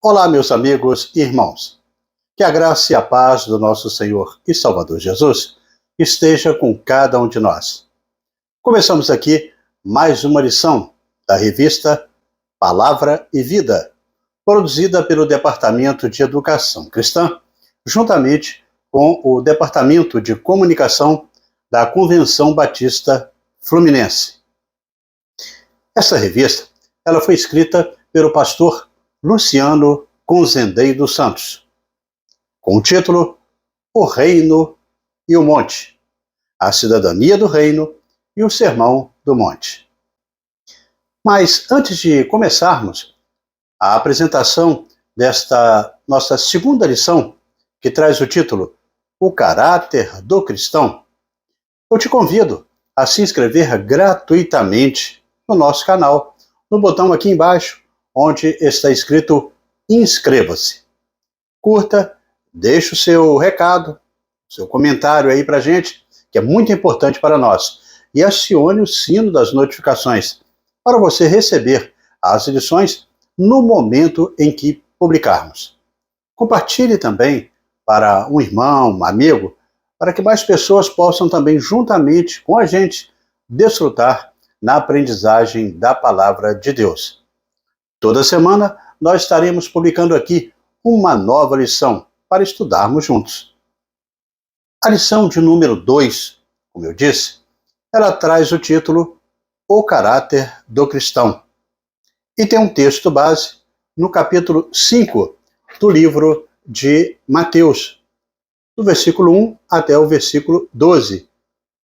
Olá, meus amigos e irmãos. Que a graça e a paz do nosso Senhor e Salvador Jesus esteja com cada um de nós. Começamos aqui mais uma lição da revista Palavra e Vida, produzida pelo Departamento de Educação Cristã, juntamente com o Departamento de Comunicação da Convenção Batista Fluminense. Essa revista ela foi escrita pelo pastor Luciano Conzendei dos Santos, com o título O Reino e o Monte, a Cidadania do Reino e o Sermão do Monte. Mas antes de começarmos a apresentação desta nossa segunda lição, que traz o título O Caráter do Cristão, eu te convido a se inscrever gratuitamente no nosso canal, no botão aqui embaixo, onde está escrito Inscreva-se. Curta, deixe o seu recado, seu comentário aí pra gente, que é muito importante para nós. E acione o sino das notificações para você receber as lições no momento em que publicarmos. Compartilhe também para um irmão, um amigo, para que mais pessoas possam também, juntamente com a gente, desfrutar na aprendizagem da Palavra de Deus. Toda semana nós estaremos publicando aqui uma nova lição para estudarmos juntos. A lição de número 2, como eu disse, ela traz o título O Caráter do Cristão. E tem um texto base no capítulo 5 do livro de Mateus, do versículo 1 até o versículo 12,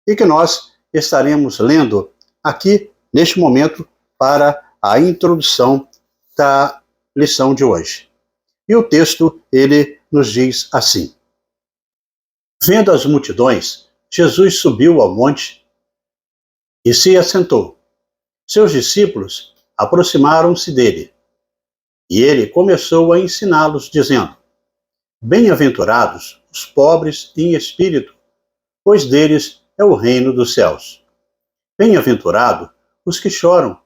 e que nós estaremos lendo aqui, neste momento, para a introdução da lição de hoje. E o texto, ele nos diz assim: Vendo as multidões, Jesus subiu ao monte e se assentou. Seus discípulos aproximaram-se dele, e ele começou a ensiná-los, dizendo: Bem-aventurados os pobres em espírito, pois deles é o reino dos céus. Bem-aventurados os que choram,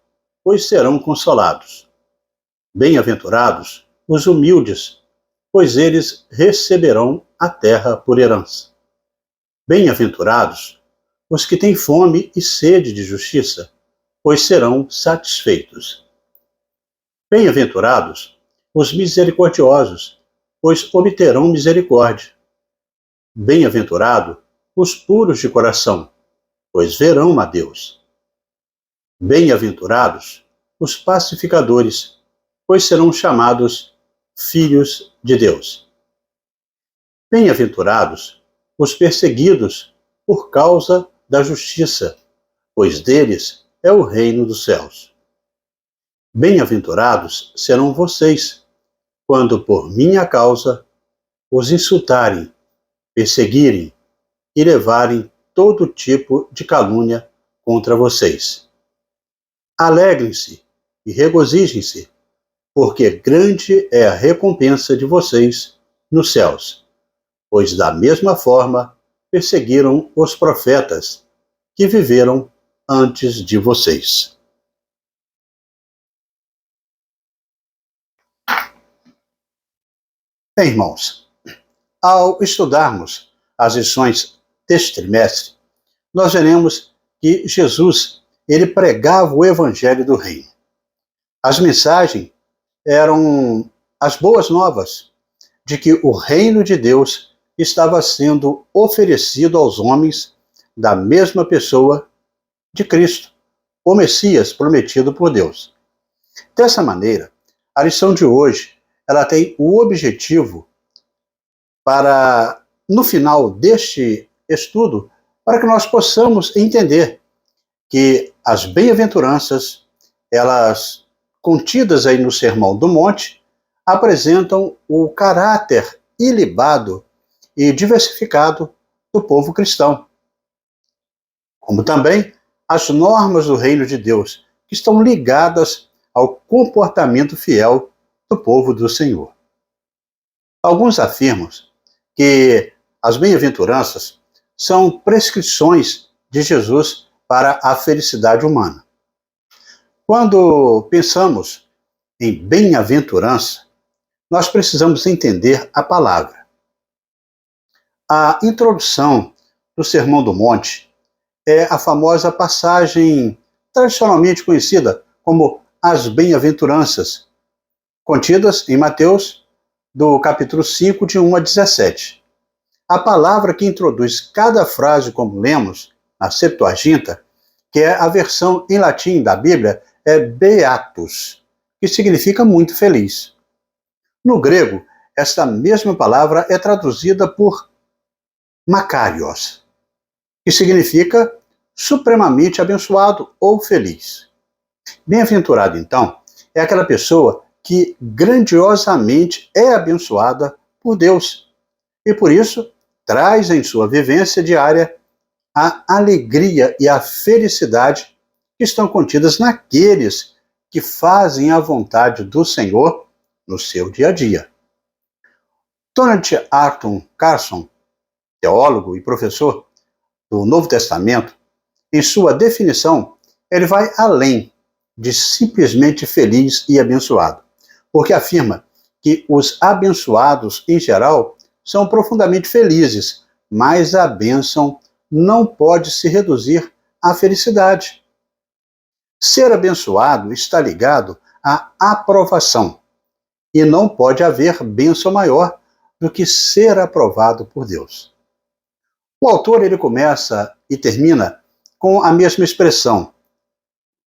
pois serão consolados. Bem-aventurados os humildes, pois eles receberão a terra por herança. Bem-aventurados os que têm fome e sede de justiça, pois serão satisfeitos. Bem-aventurados os misericordiosos, pois obterão misericórdia. Bem-aventurados os puros de coração, pois verão a Deus. Bem-aventurados os pacificadores, pois serão chamados filhos de Deus. Bem-aventurados os perseguidos por causa da justiça, pois deles é o reino dos céus. Bem-aventurados serão vocês, quando por minha causa os insultarem, perseguirem e levarem todo tipo de calúnia contra vocês. Alegrem-se e regozijem-se, porque grande é a recompensa de vocês nos céus, pois da mesma forma perseguiram os profetas que viveram antes de vocês. Bem, irmãos, ao estudarmos as lições deste trimestre, nós veremos que Jesus, ele pregava o evangelho do reino. As mensagens eram as boas novas de que o reino de Deus estava sendo oferecido aos homens da mesma pessoa de Cristo, o Messias prometido por Deus. Dessa maneira, a lição de hoje, ela tem o objetivo para, no final deste estudo, para que nós possamos entender que as bem-aventuranças, elas contidas aí no Sermão do Monte, apresentam o caráter ilibado e diversificado do povo cristão, como também as normas do reino de Deus, que estão ligadas ao comportamento fiel do povo do Senhor. Alguns afirmam que as bem-aventuranças são prescrições de Jesus para a felicidade humana. Quando pensamos em bem-aventurança, nós precisamos entender a palavra. A introdução do Sermão do Monte é a famosa passagem tradicionalmente conhecida como as bem-aventuranças, contidas em Mateus, do capítulo 5, de 1 a 17. A palavra que introduz cada frase, como lemos na Septuaginta, que é a versão em latim da Bíblia, é beatus, que significa muito feliz. No grego, esta mesma palavra é traduzida por makarios, que significa supremamente abençoado ou feliz. Bem-aventurado, então, é aquela pessoa que grandiosamente é abençoada por Deus e, por isso, traz em sua vivência diária a alegria e a felicidade que estão contidas naqueles que fazem a vontade do Senhor no seu dia a dia. Donald Arthur Carson, teólogo e professor do Novo Testamento, em sua definição, ele vai além de simplesmente feliz e abençoado, porque afirma que os abençoados, em geral, são profundamente felizes, mas a bênção não pode se reduzir à felicidade. Ser abençoado está ligado à aprovação, e não pode haver bênção maior do que ser aprovado por Deus. O autor ele começa e termina com a mesma expressão: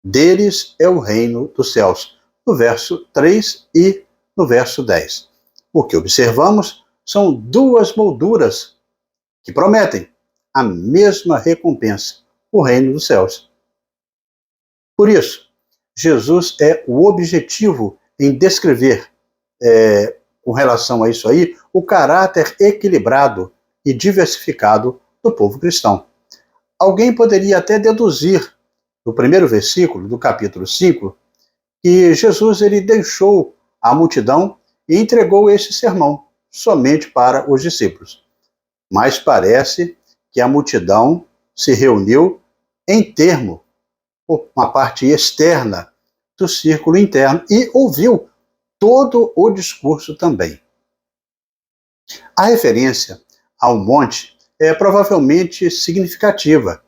deles é o reino dos céus, no verso 3 e no verso 10. O que observamos são duas molduras que prometem a mesma recompensa, o reino dos céus. Por isso, Jesus é o objetivo em descrever, com relação a isso aí, o caráter equilibrado e diversificado do povo cristão. Alguém poderia até deduzir, do primeiro versículo do capítulo 5, que Jesus ele deixou a multidão e entregou este sermão somente para os discípulos. Mas parece que a multidão se reuniu em termo, uma parte externa do círculo interno, e ouviu todo o discurso também. A referência ao monte é provavelmente significativa.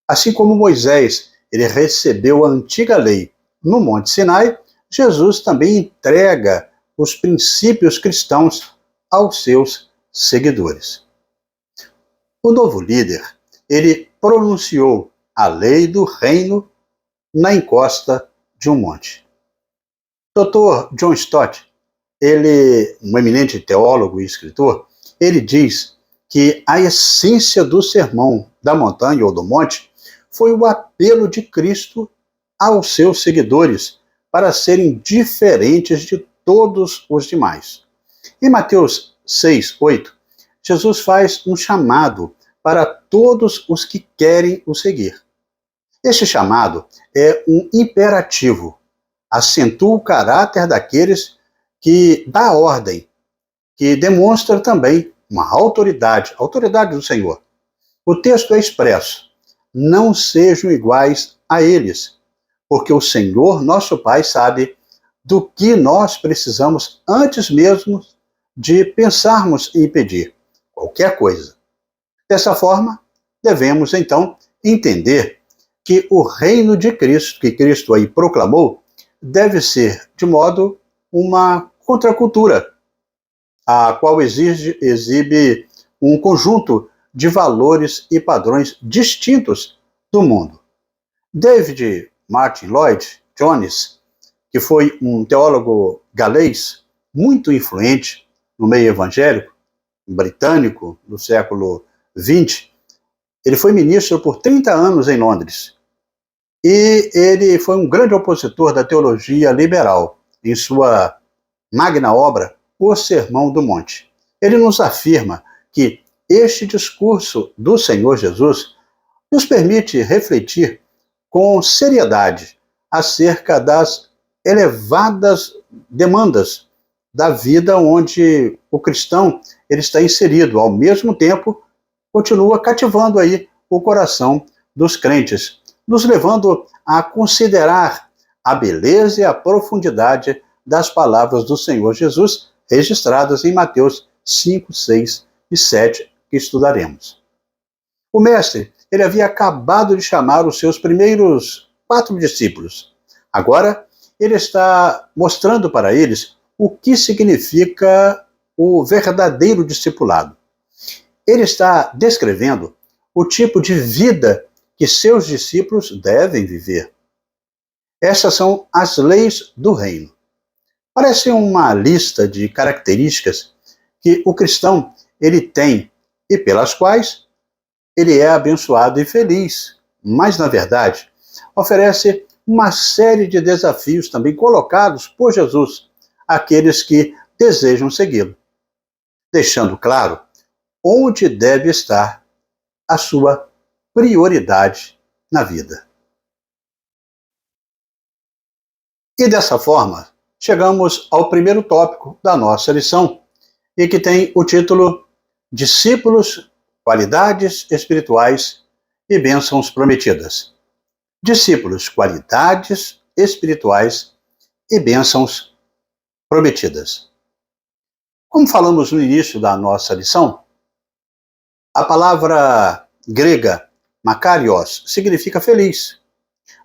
Assim como Moisés ele recebeu a antiga lei no Monte Sinai, Jesus também entrega os princípios cristãos aos seus seguidores. O novo líder, ele pronunciou a lei do reino na encosta de um monte. Dr. John Stott, ele, um eminente teólogo e escritor, ele diz que a essência do sermão da montanha ou do monte foi o apelo de Cristo aos seus seguidores para serem diferentes de todos os demais. Em Mateus 6, 8, Jesus faz um chamado para todos os que querem o seguir. Este chamado é um imperativo, acentua o caráter daqueles que dá ordem, que demonstra também uma autoridade do Senhor. O texto é expresso: não sejam iguais a eles, porque o Senhor, nosso Pai, sabe do que nós precisamos antes mesmo de pensarmos em pedir qualquer coisa. Dessa forma, devemos então entender que o reino de Cristo, que Cristo aí proclamou, deve ser de modo uma contracultura, a qual exibe um conjunto de valores e padrões distintos do mundo. David Martin Lloyd Jones, que foi um teólogo galês muito influente no meio evangélico, britânico, do século XX, ele foi ministro por 30 anos em Londres. E ele foi um grande opositor da teologia liberal, em sua magna obra, O Sermão do Monte. Ele nos afirma que este discurso do Senhor Jesus nos permite refletir com seriedade acerca das elevadas demandas da vida onde o cristão ele está inserido, ao mesmo tempo continua cativando aí o coração dos crentes, nos levando a considerar a beleza e a profundidade das palavras do Senhor Jesus registradas em Mateus 5, 6 e 7, que estudaremos. O mestre, ele havia acabado de chamar os seus primeiros 4 discípulos. Agora, ele está mostrando para eles o que significa o verdadeiro discipulado. Ele está descrevendo o tipo de vida que seus discípulos devem viver. Essas são as leis do reino. Parece uma lista de características que o cristão ele tem e pelas quais ele é abençoado e feliz, mas na verdade oferece uma série de desafios também colocados por Jesus àqueles que desejam segui-lo, deixando claro onde deve estar a sua prioridade na vida. E dessa forma, chegamos ao primeiro tópico da nossa lição, e que tem o título Discípulos, Qualidades Espirituais e Bênçãos Prometidas. Discípulos, Qualidades Espirituais e Bênçãos Prometidas. Como falamos no início da nossa lição, a palavra grega makarios significa feliz,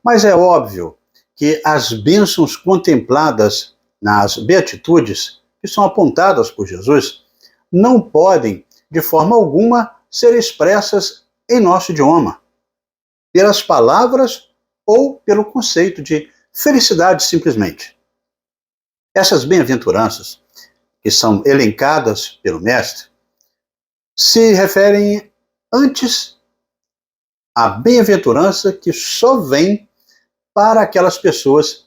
mas é óbvio que as bênçãos contempladas nas beatitudes, que são apontadas por Jesus, não podem, de forma alguma, ser expressas em nosso idioma, pelas palavras ou pelo conceito de felicidade simplesmente. Essas bem-aventuranças, que são elencadas pelo Mestre, se referem antes à bem-aventurança que só vem para aquelas pessoas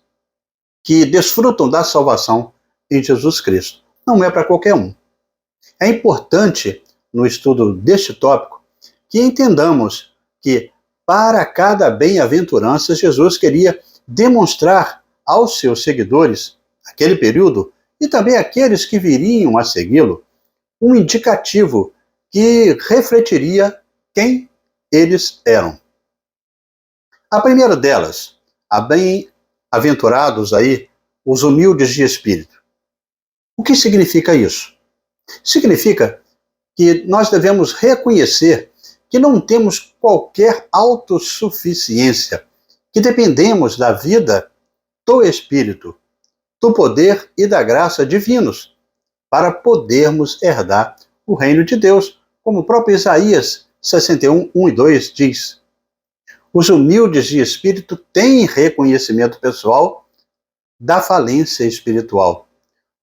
que desfrutam da salvação em Jesus Cristo. Não é para qualquer um. É importante, no estudo deste tópico, que entendamos que para cada bem-aventurança, Jesus queria demonstrar aos seus seguidores, naquele período, e também aqueles que viriam a segui-lo, um indicativo que refletiria quem eles eram. A primeira delas, a bem-aventurados aí, os humildes de espírito. O que significa isso? Significa que nós devemos reconhecer que não temos qualquer autossuficiência, que dependemos da vida do Espírito, do poder e da graça divinos, para podermos herdar o reino de Deus, como o próprio Isaías 61, 1 e 2 diz. Os humildes de espírito têm reconhecimento pessoal da falência espiritual,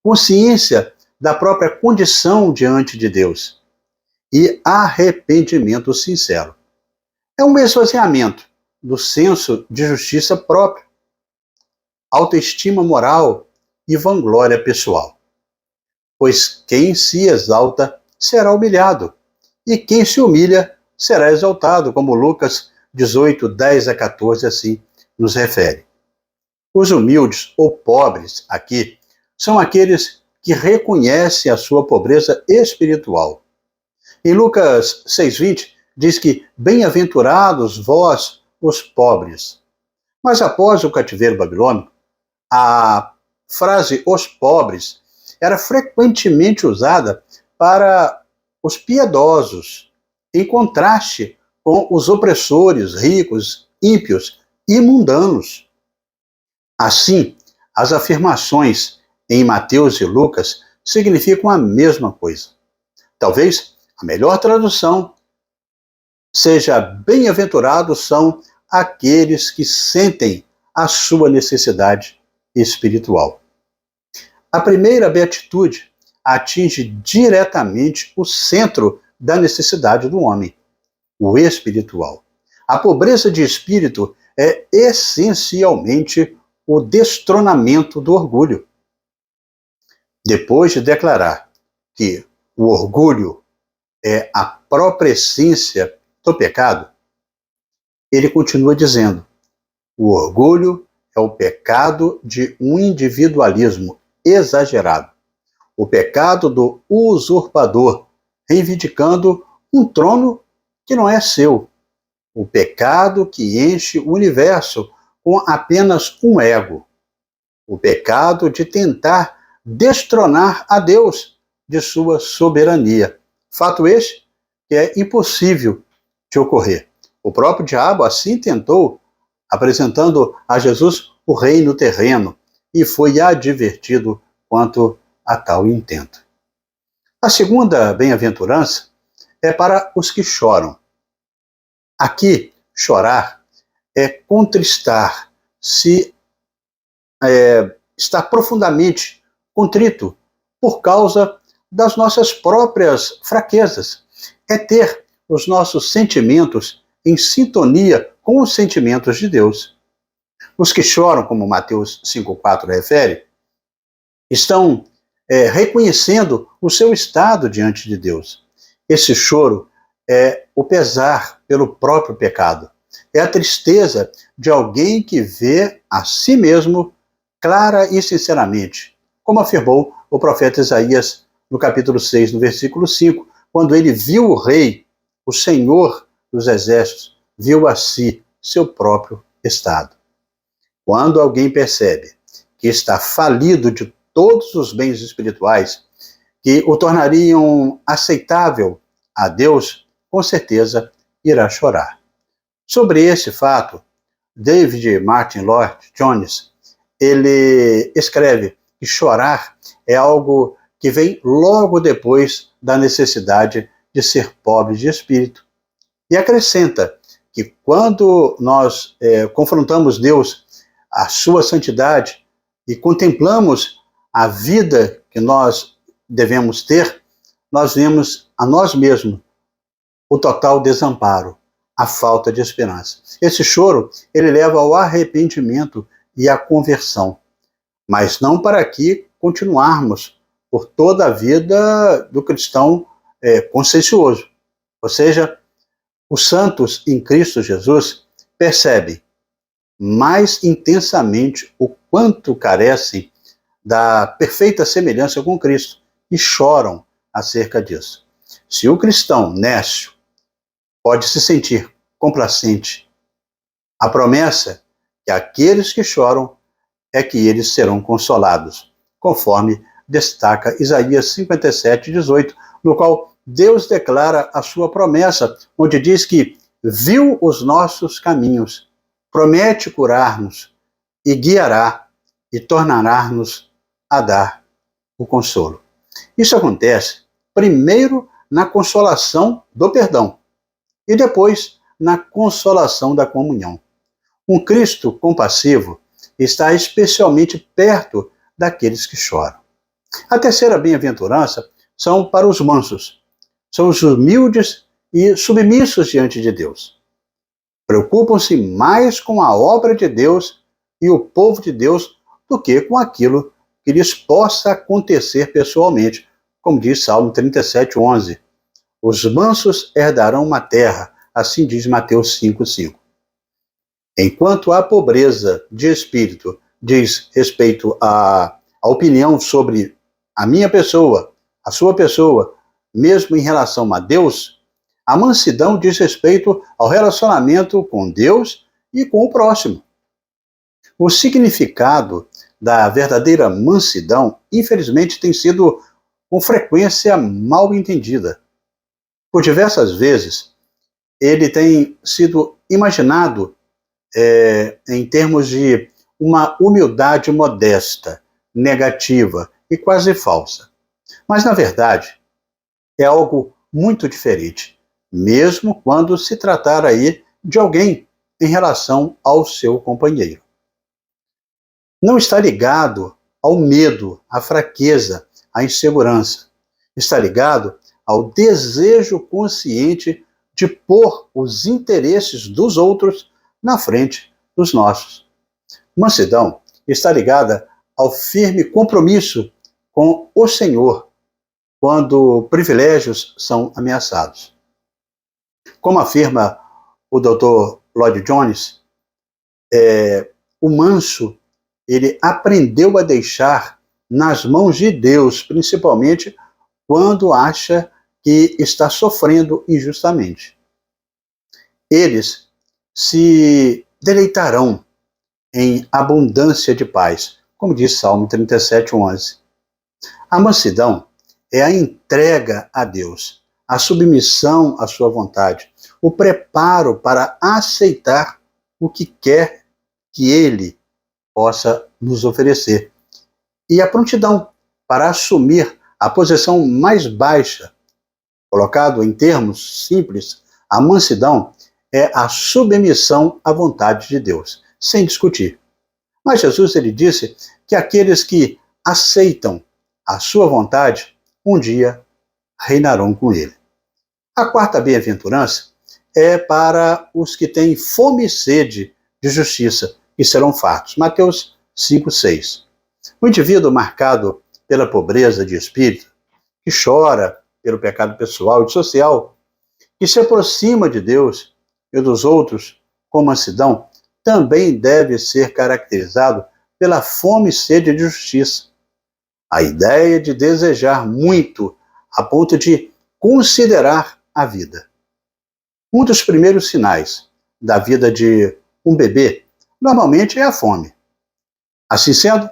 consciência da própria condição diante de Deus e arrependimento sincero. É um esvaziamento do senso de justiça próprio, autoestima moral e vanglória pessoal. Pois quem se exalta será humilhado, e quem se humilha será exaltado, como Lucas 18, 10 a 14, assim nos refere. Os humildes ou pobres aqui são aqueles que reconhecem a sua pobreza espiritual. Em Lucas 6,20 diz que bem-aventurados vós, os pobres. Mas após o cativeiro babilônico, a frase os pobres era frequentemente usada para os piedosos, em contraste com os opressores, ricos, ímpios e mundanos. Assim, as afirmações em Mateus e Lucas significam a mesma coisa. Talvez a melhor tradução seja: bem-aventurados são aqueles que sentem a sua necessidade espiritual. A primeira beatitude atinge diretamente o centro da necessidade do homem, o espiritual. A pobreza de espírito é essencialmente o destronamento do orgulho. Depois de declarar que o orgulho é a própria essência do pecado, ele continua dizendo: o orgulho é o pecado de um individualismo exagerado, o pecado do usurpador, reivindicando um trono que não é seu, o pecado que enche o universo com apenas um ego, o pecado de tentar destronar a Deus de sua soberania. Fato este que é impossível de ocorrer. O próprio diabo assim tentou, apresentando a Jesus o reino terreno, e foi advertido quanto a tal intento. A segunda bem-aventurança é para os que choram. Aqui, chorar é contristar, se está profundamente contrito por causa das nossas próprias fraquezas. É ter os nossos sentimentos em sintonia com os sentimentos de Deus. Os que choram, como Mateus 5,4 refere, estão reconhecendo o seu estado diante de Deus. Esse choro é o pesar pelo próprio pecado. É a tristeza de alguém que vê a si mesmo clara e sinceramente, como afirmou o profeta Isaías no capítulo 6, no versículo 5, quando ele viu o rei, o Senhor dos exércitos, viu a si seu próprio estado. Quando alguém percebe que está falido de todos os bens espirituais que o tornariam aceitável a Deus, com certeza irá chorar. Sobre esse fato, David Martin Lloyd Jones, ele escreve que chorar é algo que vem logo depois da necessidade de ser pobre de espírito. E acrescenta que quando nós confrontamos Deus, a sua santidade, e contemplamos a vida que nós devemos ter, nós vemos a nós mesmos o total desamparo, a falta de esperança. Esse choro, ele leva ao arrependimento e à conversão, mas não para que continuarmos por toda a vida do cristão consciencioso. Ou seja, os santos em Cristo Jesus percebem mais intensamente o quanto carecem da perfeita semelhança com Cristo e choram acerca disso. Se o cristão nécio pode se sentir complacente, a promessa que aqueles que choram é que eles serão consolados, conforme destaca Isaías 57:18, no qual Deus declara a sua promessa, onde diz que viu os nossos caminhos, promete curar-nos e guiará e tornará-nos a dar o consolo. Isso acontece primeiro na consolação do perdão e depois na consolação da comunhão. Um Cristo compassivo está especialmente perto daqueles que choram. A terceira bem-aventurança são para os mansos. São os humildes e submissos diante de Deus. Preocupam-se mais com a obra de Deus e o povo de Deus do que com aquilo que lhes possa acontecer pessoalmente, como diz Salmo 37:11. Os mansos herdarão uma terra, assim diz Mateus 5:5. Enquanto a pobreza de espírito diz respeito à opinião sobre a minha pessoa, a sua pessoa, mesmo em relação a Deus, a mansidão diz respeito ao relacionamento com Deus e com o próximo. O significado da verdadeira mansidão, infelizmente, tem sido com frequência mal entendida. Por diversas vezes, ele tem sido imaginado em termos de uma humildade modesta, negativa e quase falsa. Mas, na verdade, é algo muito diferente, mesmo quando se tratar aí de alguém em relação ao seu companheiro. Não está ligado ao medo, à fraqueza, à insegurança. Está ligado ao desejo consciente de pôr os interesses dos outros na frente dos nossos. Mansidão está ligada ao firme compromisso com o Senhor quando privilégios são ameaçados. Como afirma o Dr. Lloyd Jones, o manso, ele aprendeu a deixar nas mãos de Deus, principalmente quando acha que está sofrendo injustamente. Eles se deleitarão em abundância de paz, como diz Salmo 37:11. A mansidão é a entrega a Deus, a submissão à sua vontade, o preparo para aceitar o que quer que Ele possa nos oferecer, e a prontidão para assumir a posição mais baixa. Colocado em termos simples, a mansidão é a submissão à vontade de Deus, sem discutir. Mas Jesus ele disse que aqueles que aceitam a sua vontade, um dia reinarão com ele. A quarta bem-aventurança é para os que têm fome e sede de justiça, e serão fartos. Mateus 5,6. O indivíduo marcado pela pobreza de espírito, que chora pelo pecado pessoal e social, que se aproxima de Deus e dos outros com mansidão, também deve ser caracterizado pela fome e sede de justiça. A ideia de desejar muito a ponto de considerar a vida. Um dos primeiros sinais da vida de um bebê normalmente é a fome. Assim sendo,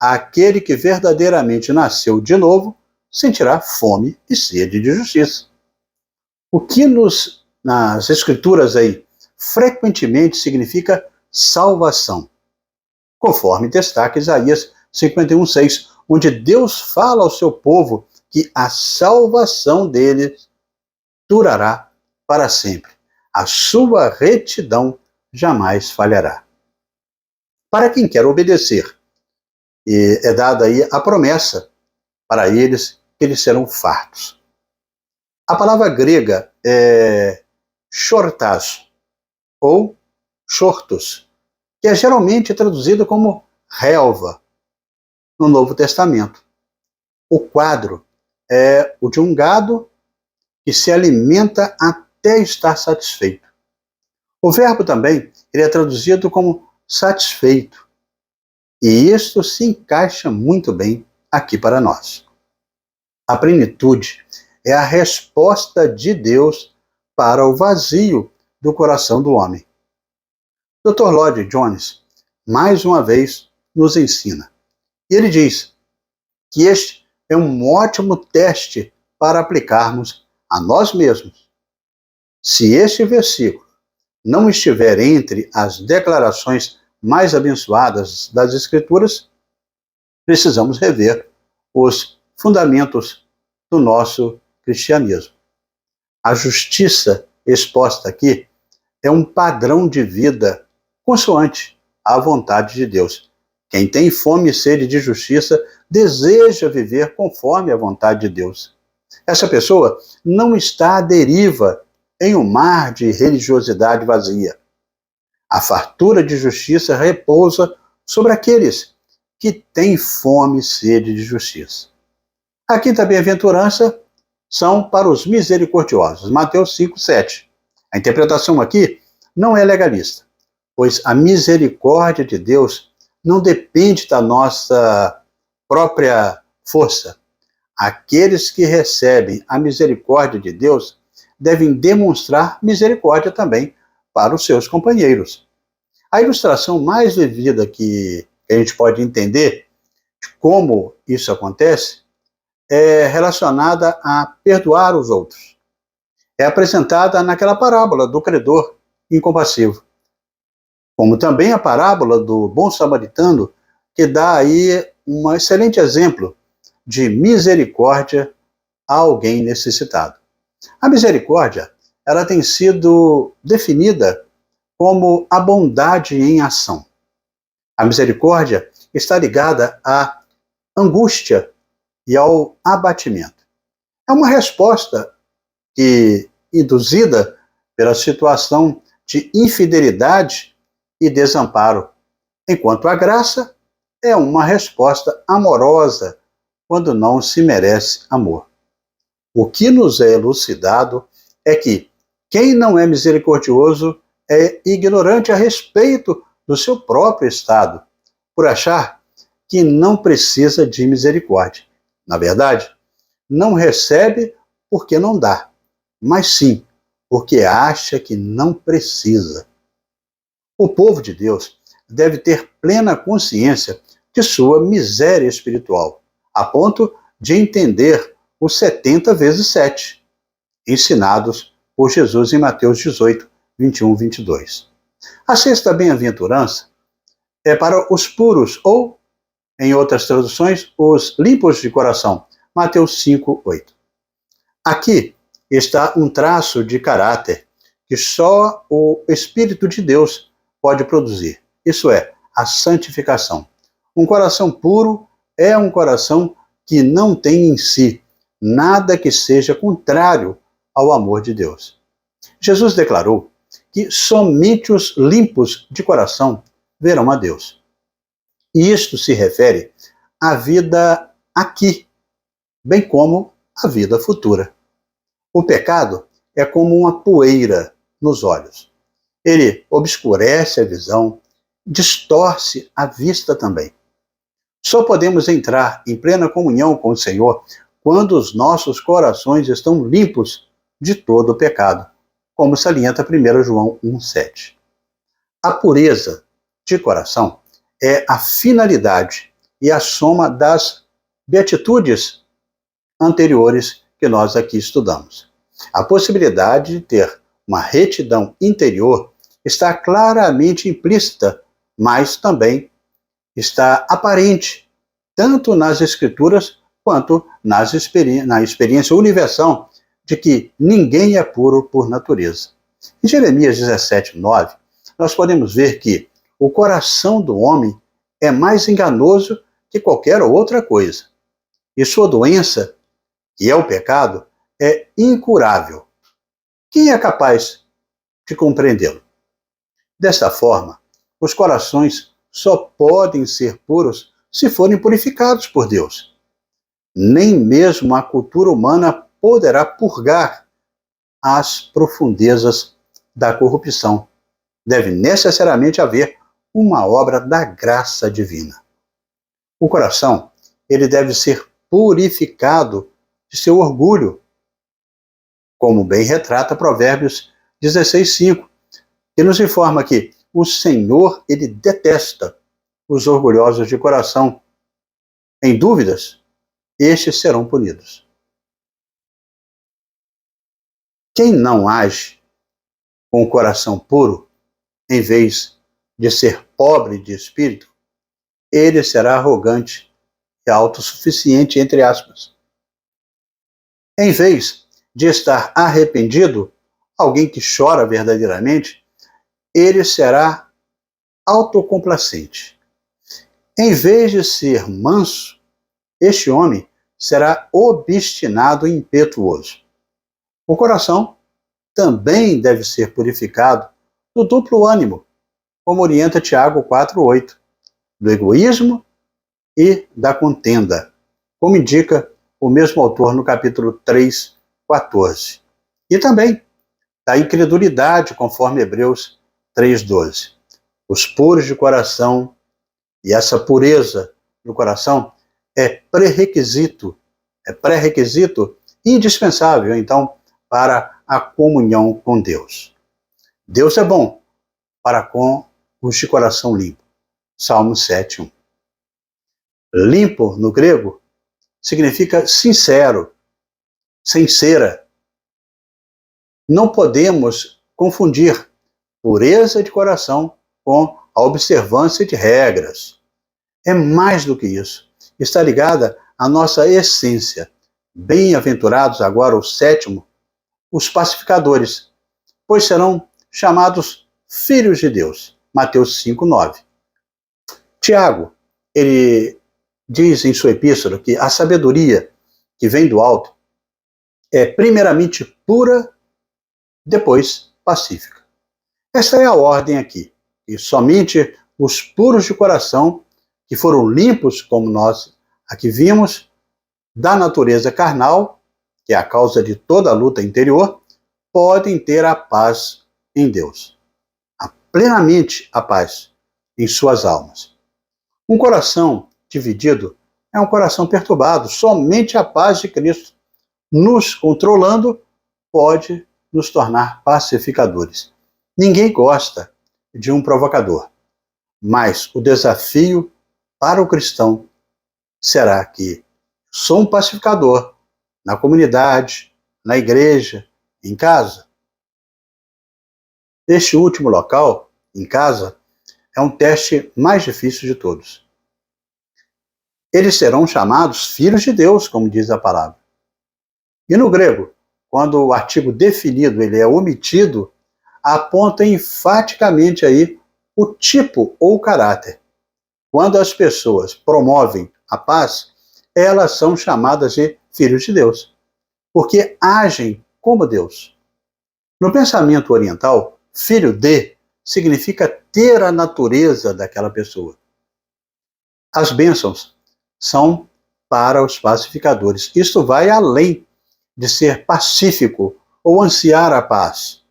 aquele que verdadeiramente nasceu de novo sentirá fome e sede de justiça. O que nas escrituras aí frequentemente significa salvação, conforme destaca Isaías 51,6, onde Deus fala ao seu povo que a salvação deles durará para sempre. A sua retidão jamais falhará. Para quem quer obedecer, e é dada aí a promessa para eles que eles serão fartos. A palavra grega é chortas ou chortos, que é geralmente traduzido como relva no Novo Testamento. O quadro é o de um gado que se alimenta até estar satisfeito. O verbo também ele é traduzido como satisfeito. E isto se encaixa muito bem aqui para nós. A plenitude é a resposta de Deus para o vazio do coração do homem. Dr. Lloyd Jones, mais uma vez, nos ensina. E ele diz que este é um ótimo teste para aplicarmos a nós mesmos. Se este versículo não estiver entre as declarações mais abençoadas das Escrituras, precisamos rever os fundamentos do nosso cristianismo. A justiça exposta aqui é um padrão de vida consoante à vontade de Deus. Quem tem fome e sede de justiça deseja viver conforme a vontade de Deus. Essa pessoa não está à deriva em um mar de religiosidade vazia. A fartura de justiça repousa sobre aqueles que têm fome e sede de justiça. A quinta bem-aventurança são para os misericordiosos. Mateus 5,7. A interpretação aqui não é legalista, pois a misericórdia de Deus não depende da nossa própria força. Aqueles que recebem a misericórdia de Deus devem demonstrar misericórdia também para os seus companheiros. A ilustração mais vivida que a gente pode entender de como isso acontece é relacionada a perdoar os outros. É apresentada naquela parábola do credor incompassivo, como também a parábola do bom samaritano, que dá aí um excelente exemplo de misericórdia a alguém necessitado. A misericórdia, ela tem sido definida como a bondade em ação. A misericórdia está ligada à angústia e ao abatimento. É uma resposta induzida pela situação de infidelidade e desamparo, enquanto a graça é uma resposta amorosa quando não se merece amor. O que nos é elucidado é que quem não é misericordioso é ignorante a respeito do seu próprio estado, por achar que não precisa de misericórdia. Na verdade, não recebe porque não dá, mas sim porque acha que não precisa. O povo de Deus deve ter plena consciência de sua miséria espiritual, a ponto de entender os 70 vezes 7, ensinados por Jesus em Mateus 18, 21, 22. A sexta bem-aventurança é para os puros, ou, em outras traduções, os limpos de coração. Mateus 5, 8. Aqui está um traço de caráter que só o Espírito de Deus pode produzir. Isso é, a santificação. Um coração puro é um coração que não tem em si nada que seja contrário ao amor de Deus. Jesus declarou que somente os limpos de coração verão a Deus. E isto se refere à vida aqui, bem como à vida futura. O pecado é como uma poeira nos olhos. Ele obscurece a visão, distorce a vista também. Só podemos entrar em plena comunhão com o Senhor quando os nossos corações estão limpos de todo o pecado, como salienta 1 João 1,7. A pureza de coração é a finalidade e a soma das beatitudes anteriores que nós aqui estudamos. A possibilidade de ter uma retidão interior está claramente implícita, mas também está aparente, tanto nas Escrituras quanto na experiência universal de que ninguém é puro por natureza. Em Jeremias 17, 9, nós podemos ver que o coração do homem é mais enganoso que qualquer outra coisa, e sua doença, que é o pecado, é incurável. Quem é capaz de compreendê-lo? Desta forma, os corações só podem ser puros se forem purificados por Deus. Nem mesmo a cultura humana poderá purgar as profundezas da corrupção. Deve necessariamente haver uma obra da graça divina. O coração, ele deve ser purificado de seu orgulho, como bem retrata Provérbios 16:5, que nos informa que o Senhor, ele detesta os orgulhosos de coração. Em dúvidas, estes serão punidos. Quem não age com o coração puro, em vez de ser pobre de espírito, ele será arrogante e autossuficiente, entre aspas. Em vez de estar arrependido, alguém que chora verdadeiramente, ele será autocomplacente. Em vez de ser manso, este homem será obstinado e impetuoso. O coração também deve ser purificado do duplo ânimo, como orienta Tiago 4:8, do egoísmo e da contenda, como indica o mesmo autor no capítulo 3:14. E também da incredulidade, conforme Hebreus 3:12. Os puros de coração, e essa pureza do coração é pré-requisito indispensável, então, para a comunhão com Deus. Deus é bom para com os de coração limpo. Salmo 7:1. Limpo, no grego, significa sincero, sincera. Não podemos confundir pureza de coração com a observância de regras. É mais do que isso. Está ligada à nossa essência. Bem-aventurados agora o sétimo, os pacificadores, pois serão chamados filhos de Deus. Mateus 5:9. Tiago, ele diz em sua epístola que a sabedoria que vem do alto é primeiramente pura, depois pacífica. Esta é a ordem aqui. E somente os puros de coração, que foram limpos, como nós aqui vimos, da natureza carnal, que é a causa de toda a luta interior, podem ter a paz em Deus. Plenamente a paz em suas almas. Um coração dividido é um coração perturbado. Somente a paz de Cristo, nos controlando, pode nos tornar pacificadores. Ninguém gosta de um provocador, mas o desafio para o cristão será que sou um pacificador na comunidade, na igreja, em casa. Este último local, em casa, é um teste mais difícil de todos. Eles serão chamados filhos de Deus, como diz a palavra. E no grego, quando o artigo definido ele é omitido, aponta enfaticamente aí o tipo ou o caráter. Quando as pessoas promovem a paz, elas são chamadas de filhos de Deus, porque agem como Deus. No pensamento oriental, filho de significa ter a natureza daquela pessoa. As bênçãos são para os pacificadores. Isto vai além de ser pacífico ou ansiar a paz.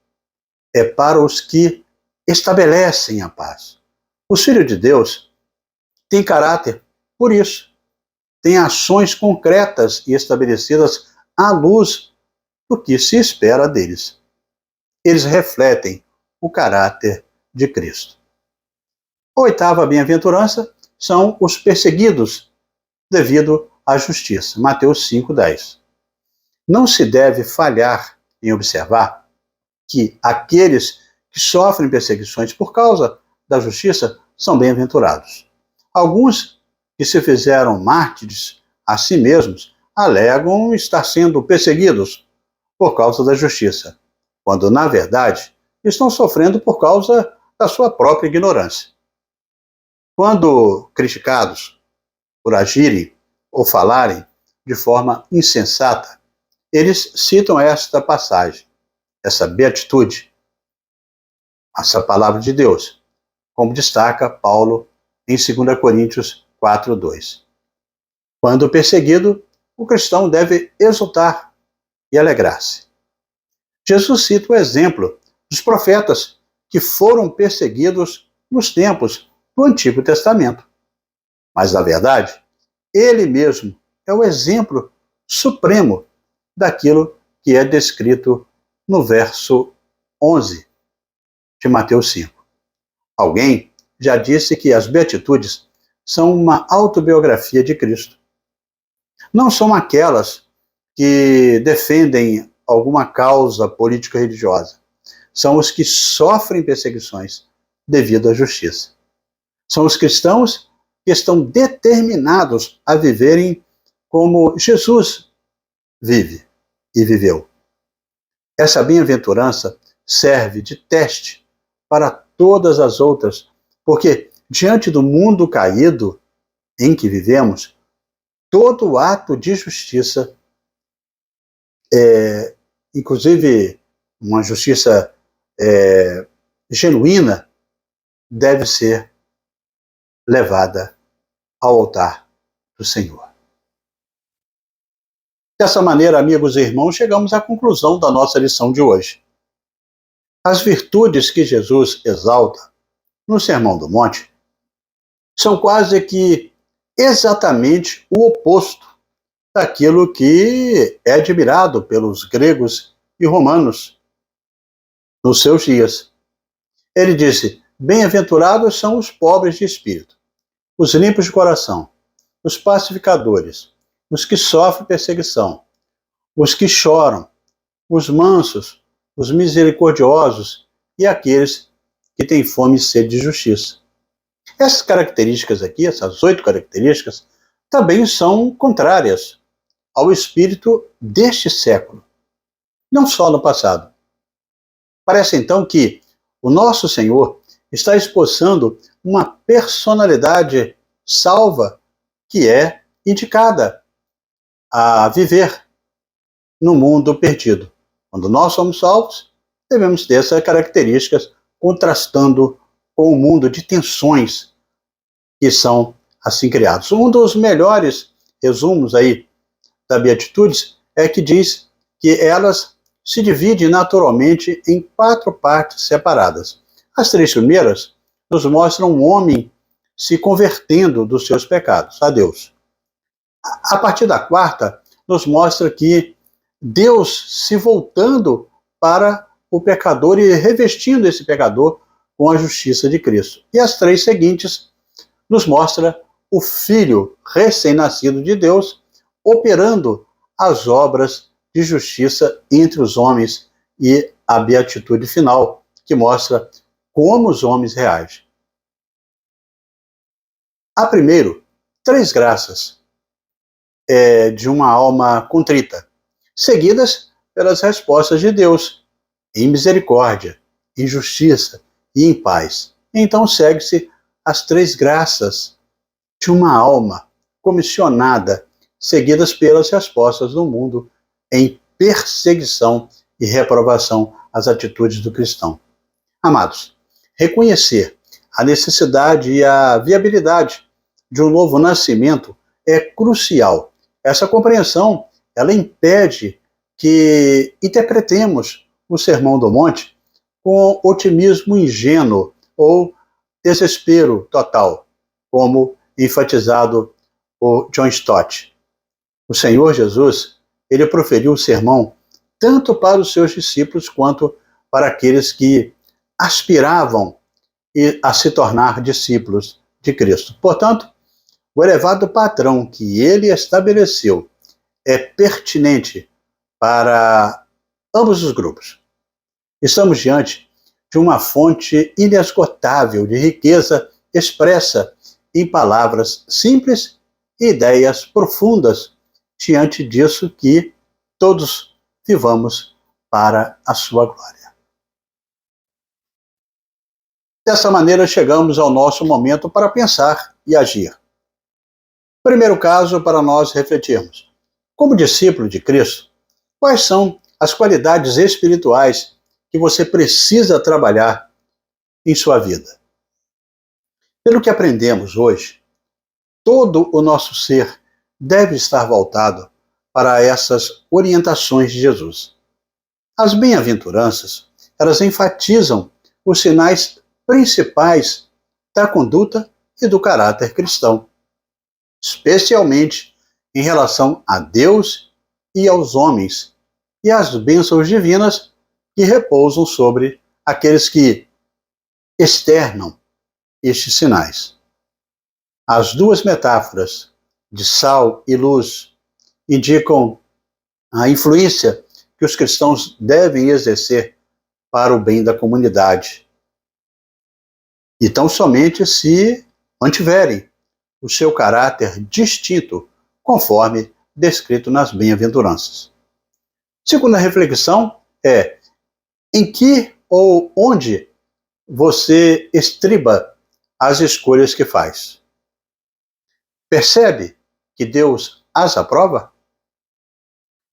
É para os que estabelecem a paz. Os filhos de Deus têm caráter por isso. Têm ações concretas e estabelecidas à luz do que se espera deles. Eles refletem o caráter de Cristo. A oitava bem-aventurança são os perseguidos devido à justiça. Mateus 5:10. Não se deve falhar em observar que aqueles que sofrem perseguições por causa da justiça são bem-aventurados. Alguns que se fizeram mártires a si mesmos alegam estar sendo perseguidos por causa da justiça, quando, na verdade, estão sofrendo por causa da sua própria ignorância. Quando criticados por agirem ou falarem de forma insensata, eles citam esta passagem, essa beatitude, essa palavra de Deus, como destaca Paulo em 2 Coríntios 4:2. Quando perseguido, o cristão deve exultar e alegrar-se. Jesus cita o exemplo dos profetas que foram perseguidos nos tempos do Antigo Testamento. Mas, na verdade, ele mesmo é o exemplo supremo daquilo que é descrito no verso 11 de Mateus 5. Alguém já disse que as beatitudes são uma autobiografia de Cristo. Não são aquelas que defendem alguma causa político-religiosa. São os que sofrem perseguições devido à justiça. São os cristãos que estão determinados a viverem como Jesus vive e viveu. Essa bem-aventurança serve de teste para todas as outras, porque diante do mundo caído em que vivemos, todo ato de justiça, inclusive uma justiça genuína, deve ser levada ao altar do Senhor. Dessa maneira, amigos e irmãos, chegamos à conclusão da nossa lição de hoje. As virtudes que Jesus exalta no Sermão do Monte são quase que exatamente o oposto daquilo que é admirado pelos gregos e romanos nos seus dias. Ele disse: bem-aventurados são os pobres de espírito, os limpos de coração, os pacificadores, os que sofrem perseguição, os que choram, os mansos, os misericordiosos e aqueles que têm fome e sede de justiça. Essas características aqui, essas 8 características, também são contrárias ao espírito deste século, não só no passado. Parece então que o nosso Senhor está esboçando uma personalidade salva que é indicada a viver no mundo perdido. Quando nós somos salvos, devemos ter essas características contrastando com o mundo de tensões que são assim criados. Um dos melhores resumos aí da Beatitudes é que diz que elas se dividem naturalmente em 4 partes separadas. As 3 primeiras nos mostram um homem se convertendo dos seus pecados a Deus. A partir da 4ª, nos mostra que Deus se voltando para o pecador e revestindo esse pecador com a justiça de Cristo. E as 3 seguintes nos mostra o Filho recém-nascido de Deus, operando as obras de justiça entre os homens e a beatitude final, que mostra como os homens reagem. Há primeiro 3 graças de uma alma contrita, seguidas pelas respostas de Deus, em misericórdia, em justiça e em paz. Então segue-se as 3 graças de uma alma comissionada, seguidas pelas respostas do mundo em perseguição e reprovação às atitudes do cristão. Amados, reconhecer a necessidade e a viabilidade de um novo nascimento é crucial. Essa compreensão, ela impede que interpretemos o Sermão do Monte com otimismo ingênuo ou desespero total, como enfatizado por John Stott. O Senhor Jesus, ele proferiu o sermão tanto para os seus discípulos quanto para aqueles que aspiravam a se tornar discípulos de Cristo. Portanto, o elevado padrão que ele estabeleceu é pertinente para ambos os grupos. Estamos diante de uma fonte inesgotável de riqueza expressa em palavras simples e ideias profundas, diante disso que todos vivamos para a sua glória. Dessa maneira, chegamos ao nosso momento para pensar e agir. Primeiro caso para nós refletirmos. Como discípulo de Cristo, quais são as qualidades espirituais que você precisa trabalhar em sua vida? Pelo que aprendemos hoje, todo o nosso ser deve estar voltado para essas orientações de Jesus. As bem-aventuranças, elas enfatizam os sinais principais da conduta e do caráter cristão, especialmente em relação a Deus e aos homens, e as bênçãos divinas que repousam sobre aqueles que externam estes sinais. As 2 metáforas de sal e luz indicam a influência que os cristãos devem exercer para o bem da comunidade. E tão somente se mantiverem o seu caráter distinto, conforme descrito nas bem-aventuranças. Segunda reflexão é: em que ou onde você estriba as escolhas que faz? Percebe que Deus as aprova?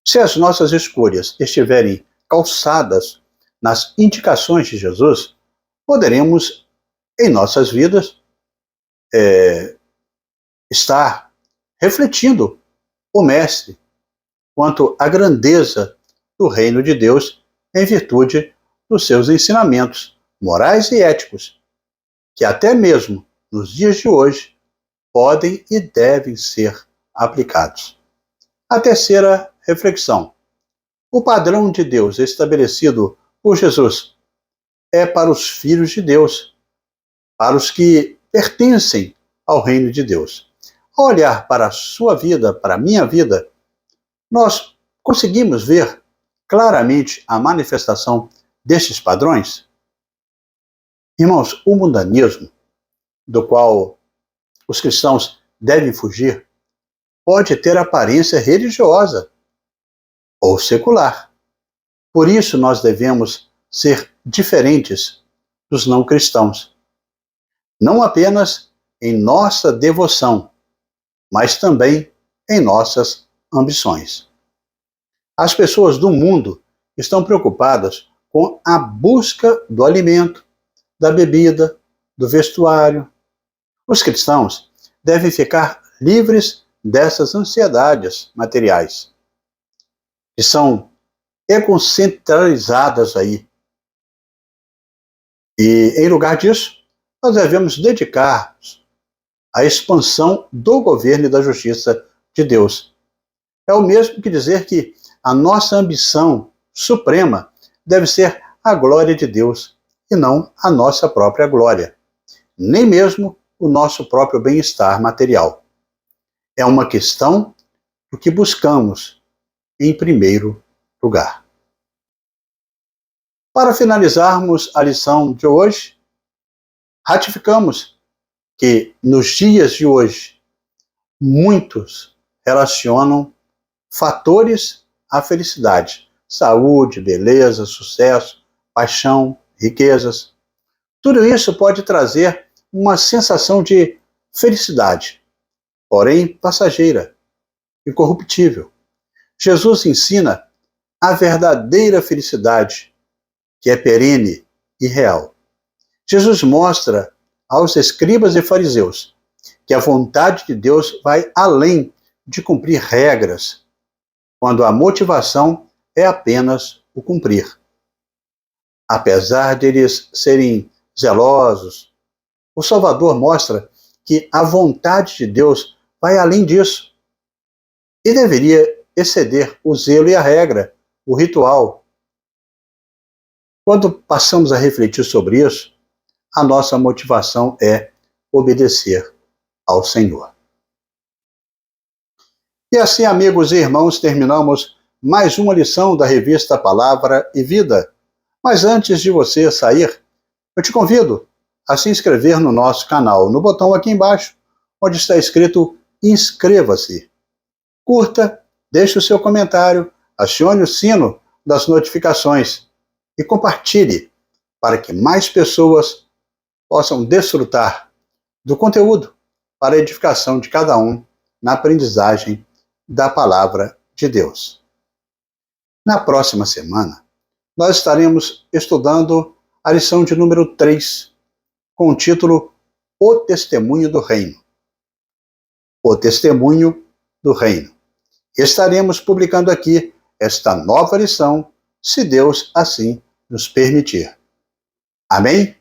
Se as nossas escolhas estiverem calçadas nas indicações de Jesus, poderemos, em nossas vidas, estar refletindo o Mestre quanto à grandeza do reino de Deus em virtude dos seus ensinamentos morais e éticos, que até mesmo nos dias de hoje podem e devem ser aplicados. A terceira reflexão: o padrão de Deus estabelecido por Jesus é para os filhos de Deus, para os que pertencem ao reino de Deus. Ao olhar para a sua vida, para a minha vida, nós conseguimos ver claramente a manifestação destes padrões? Irmãos, o mundanismo, do qual os cristãos devem fugir, pode ter aparência religiosa ou secular. Por isso nós devemos ser diferentes dos não cristãos, não apenas em nossa devoção, mas também em nossas ambições. As pessoas do mundo estão preocupadas com a busca do alimento, da bebida, do vestuário. Os cristãos devem ficar livres dessas ansiedades materiais, que são egocentralizadas aí. E, em lugar disso, nós devemos dedicar-nos à expansão do governo e da justiça de Deus. É o mesmo que dizer que a nossa ambição suprema deve ser a glória de Deus e não a nossa própria glória, nem mesmo o nosso próprio bem-estar material. É uma questão do que buscamos em primeiro lugar. Para finalizarmos a lição de hoje, ratificamos que nos dias de hoje, muitos relacionam fatores à felicidade: saúde, beleza, sucesso, paixão, riquezas. Tudo isso pode trazer uma sensação de felicidade, porém passageira, incorruptível. Jesus ensina a verdadeira felicidade, que é perene e real. Jesus mostra aos escribas e fariseus que a vontade de Deus vai além de cumprir regras, quando a motivação é apenas o cumprir. Apesar de eles serem zelosos, o Salvador mostra que a vontade de Deus vai além disso e deveria exceder o zelo e a regra, o ritual. Quando passamos a refletir sobre isso, a nossa motivação é obedecer ao Senhor. E assim, amigos e irmãos, terminamos mais uma lição da revista Palavra e Vida. Mas antes de você sair, eu te convido a se inscrever no nosso canal, no botão aqui embaixo, onde está escrito inscreva-se. Curta, deixe o seu comentário, acione o sino das notificações e compartilhe para que mais pessoas possam desfrutar do conteúdo para a edificação de cada um na aprendizagem da Palavra de Deus. Na próxima semana, nós estaremos estudando a lição de número 3, com o título O Testemunho do Reino. O Testemunho do Reino. Estaremos publicando aqui esta nova lição, se Deus assim nos permitir. Amém?